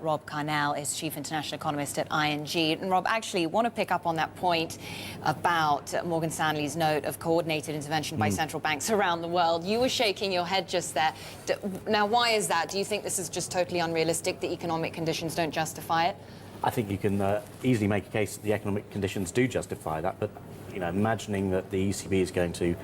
Rob Carnell is Chief International Economist at ING. And Rob, actually, want to pick up on that point about Morgan Stanley's note of coordinated intervention by central banks around the world. You were shaking your head just there. Now, why is that? Do you think this is just totally unrealistic? The economic conditions don't justify it? I think you can easily make a case that the economic conditions do justify that, but imagining that the ECB is going to,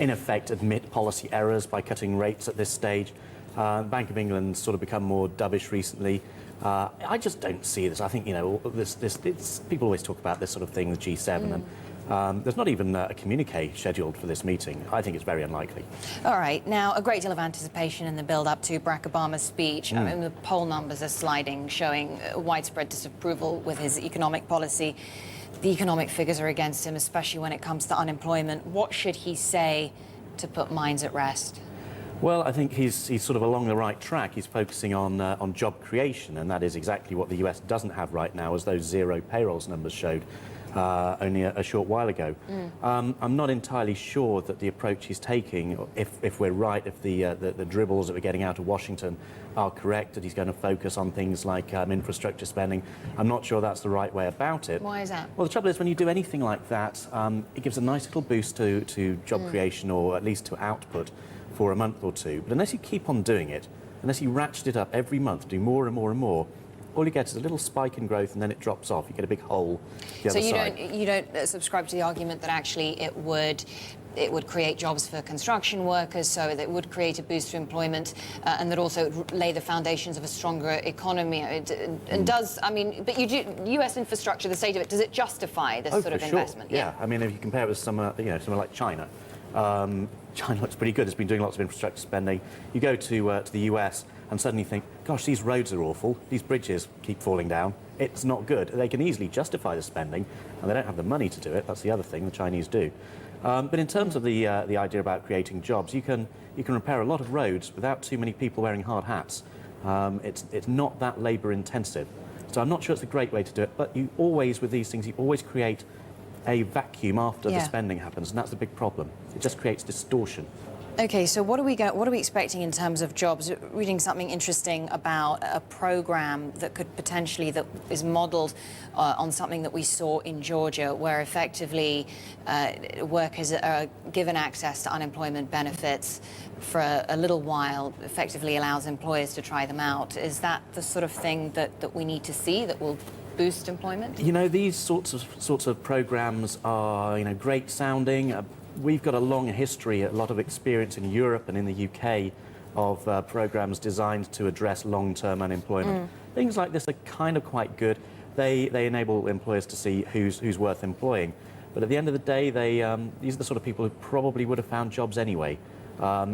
in effect, admit policy errors by cutting rates at this stage. Bank of England's sort of become more dovish recently. I just don't see this. I think people always talk about this sort of thing, the G7, and there's not even a communique scheduled for this meeting. I think it's very unlikely. All right. Now, a great deal of anticipation in the build-up to Barack Obama's speech. I mean, the poll numbers are sliding, showing widespread disapproval with his economic policy. The economic figures are against him, especially when it comes to unemployment. What should he say to put minds at rest? Well, I think he's sort of along the right track. He's focusing on job creation, and that is exactly what the US doesn't have right now, as those zero payrolls numbers showed only a short while ago. I'm not entirely sure that the approach he's taking, if we're right, if the dribbles that we're getting out of Washington are correct, that he's going to focus on things like infrastructure spending. I'm not sure that's the right way about it. Why is that? Well, the trouble is, when you do anything like that, it gives a nice little boost to job creation, or at least to output, for a month or two. But unless you keep on doing it, unless you ratchet it up every month, do more and more and more, all you get is a little spike in growth and then it drops off. You get a big hole the other side. So you don't subscribe to the argument that actually it would create jobs for construction workers, so that it would create a boost to employment, and that also it would lay the foundations of a stronger economy. But you do U.S. infrastructure, the state of it, does it justify this sort of investment? Yeah. I mean, if you compare it with somewhere like China. China looks pretty good. It's been doing lots of infrastructure spending. You go to the US and suddenly think, gosh, these roads are awful. These bridges keep falling down. It's not good. They can easily justify the spending, and they don't have the money to do it. That's the other thing the Chinese do. But in terms of the idea about creating jobs, you can repair a lot of roads without too many people wearing hard hats. It's not that labour intensive. So I'm not sure it's a great way to do it. But you always, with these things, you always create a vacuum after the spending happens, and that's the big problem. It just creates distortion. Okay, so what are we expecting in terms of jobs? Reading something interesting about a program that could potentially, that is modelled on something that we saw in Georgia, where effectively workers are given access to unemployment benefits for a little while, effectively allows employers to try them out. Is that the sort of thing that we need to see that will boost employment? These sorts of programs are, great sounding. We've got a long history, a lot of experience in Europe and in the UK of programs designed to address long-term unemployment. Things like this are kind of quite good. They enable employers to see who's worth employing. But at the end of the day, these are the sort of people who probably would have found jobs anyway.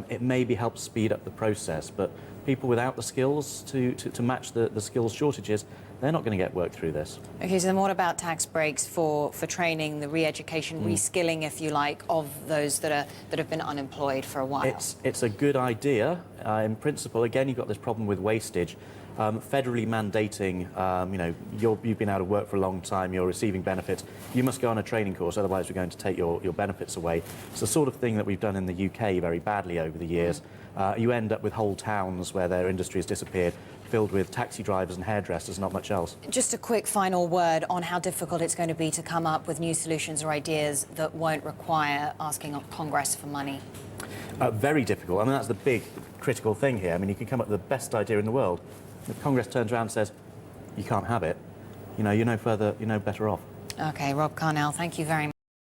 It maybe helps speed up the process, but people without the skills to match the skills shortages, they're not going to get work through this. Okay, so then what about tax breaks for training, the re-education, reskilling, if you like, of those that have been unemployed for a while? It's a good idea. In principle, again, you've got this problem with wastage. Federally mandating, you've been out of work for a long time, you're receiving benefits, you must go on a training course, otherwise we're going to take your benefits away. It's the sort of thing that we've done in the UK very badly over the years. You end up with whole towns where their industry has disappeared, filled with taxi drivers and hairdressers, not much else. Just a quick final word on how difficult it's going to be to come up with new solutions or ideas that won't require asking Congress for money. Very difficult. I mean, that's the big critical thing here. I mean, you can come up with the best idea in the world. If Congress turns around and says, you can't have it, you're no better off. OK, Rob Carnell, thank you very much.